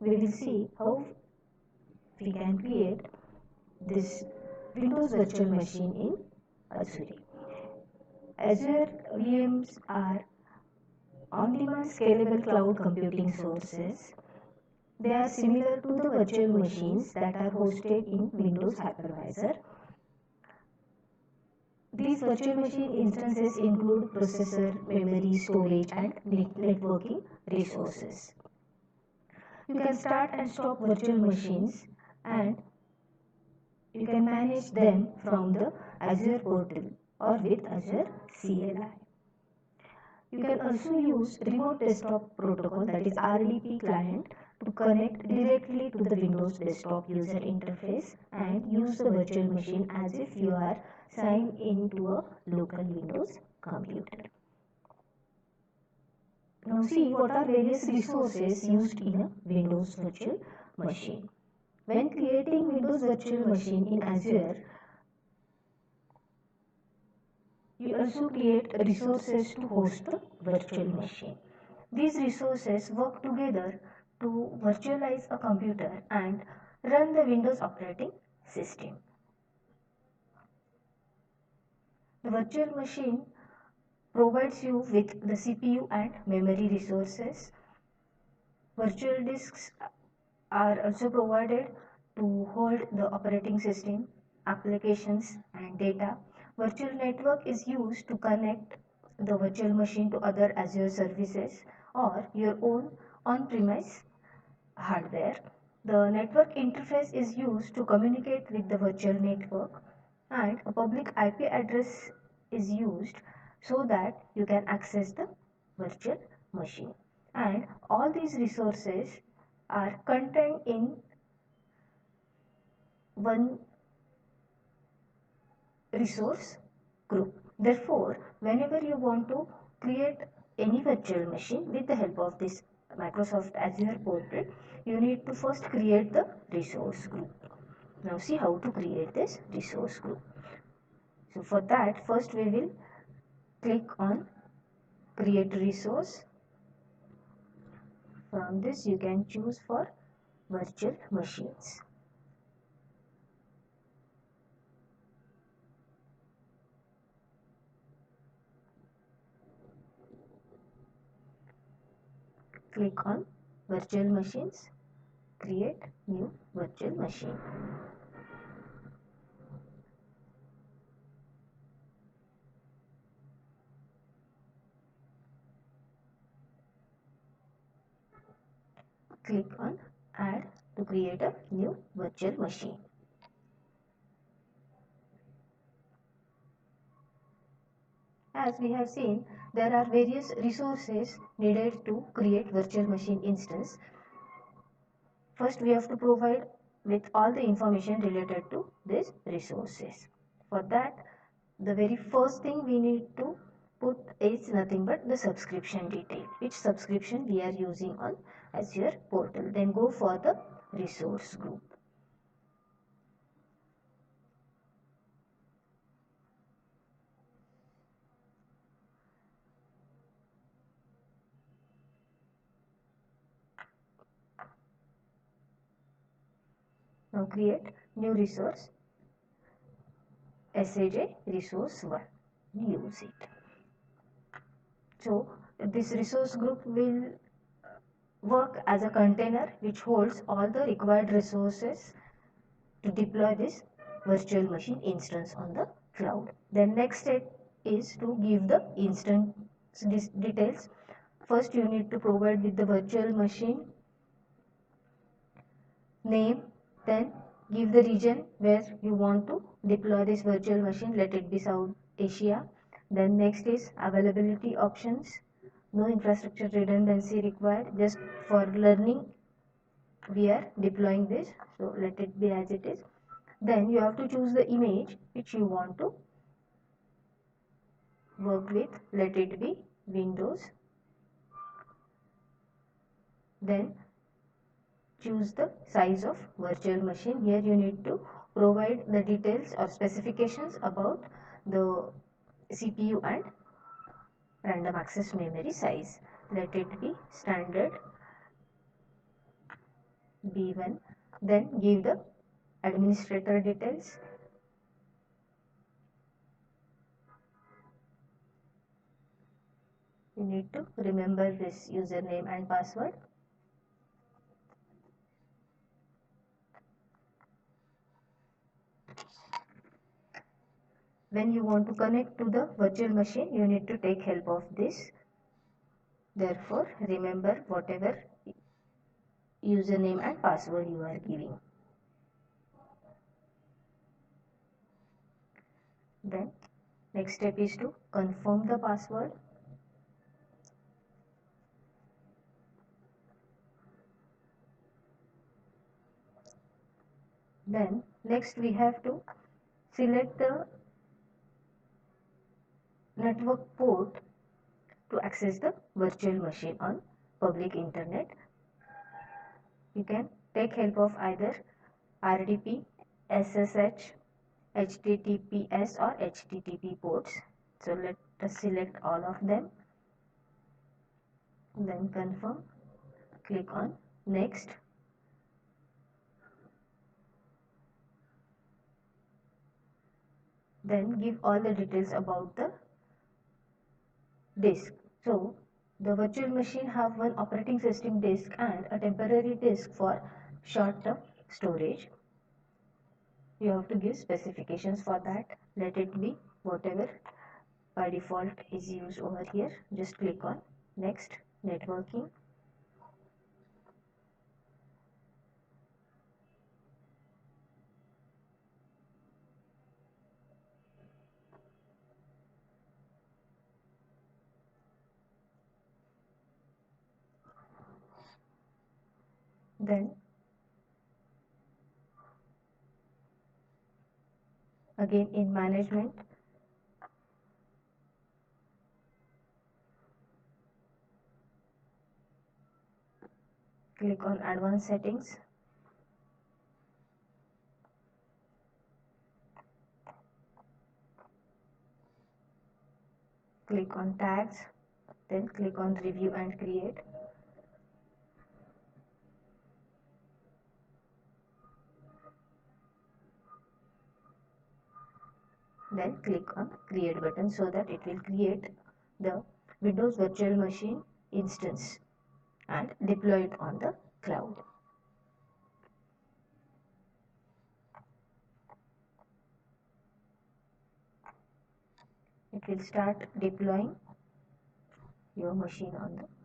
we will see how we can create this Windows virtual machine in Azure. Azure VMs are on-demand scalable cloud computing sources. They are similar to the virtual machines that are hosted in Windows Hypervisor. These virtual machine instances include processor, memory, storage, and networking resources. You can start and stop virtual machines, and you can manage them from the Azure portal or with Azure CLI. You can also use Remote Desktop Protocol, that is RDP client, to connect directly to the Windows desktop user interface and use the virtual machine as if you are signed into a local Windows computer. Now see what are various resources used in a Windows virtual machine. When creating Windows virtual machine in Azure, you also create resources to host the virtual machine. These resources work together to virtualize a computer and run the Windows operating system. The virtual machine provides you with the CPU and memory resources. Virtual disks are also provided to hold the operating system, applications, and data. Virtual network is used to connect the virtual machine to other Azure services or your own on-premise hardware. The network interface is used to communicate with the virtual network, and a public IP address is used so that you can access the virtual machine. And all these resources are contained in one resource group. Therefore, whenever you want to create any virtual machine with the help of this Microsoft Azure portal, you need to first create the resource group. Now see how to create this resource group. So for that, first we will click on create resource. From this you can choose for virtual machines. Click on virtual machines, create new virtual machine. Click on add to create a new virtual machine. As we have seen, there are various resources needed to create virtual machine instance. First, we have to provide with all the information related to these resources. For that, the very first thing we need to put is nothing but the subscription detail, which subscription we are using on Azure portal. Then go for the resource group. Now create new resource, SAJ resource 1. Use it. So this resource group will work as a container which holds all the required resources to deploy this virtual machine instance on the cloud. Then next step is to give the instance details. First you need to provide with the virtual machine name, then give the region where you want to deploy this virtual machine, let it be South Asia. Then next is availability options, no infrastructure redundancy required, just for learning we are deploying this, so let it be as it is. Then you have to choose the image which you want to work with, let it be Windows. Then choose the size of virtual machine. Here you need to provide the details or specifications about the CPU and random access memory size. Let it be standard B1. Then give the administrator details. You need to remember this username and password. When you want to connect to the virtual machine, you need to take help of this. Therefore, remember whatever username and password you are giving. Then next step is to confirm the password. Then next we have to select the network port to access the virtual machine on public internet. You can take help of either RDP, SSH, HTTPS or HTTP ports. So let us select all of them. Then confirm. Click on next. Then give all the details about the disk. So the virtual machine have one operating system disk and a temporary disk for short-term storage. You have to give specifications for that. Let it be whatever by default is used over here. Just click on next. Networking. Then again in management, click on advanced settings. Click on tags, then click on review and create. Then click on create button so that it will create the Windows virtual machine instance and deploy it on the cloud. It will start deploying your machine on the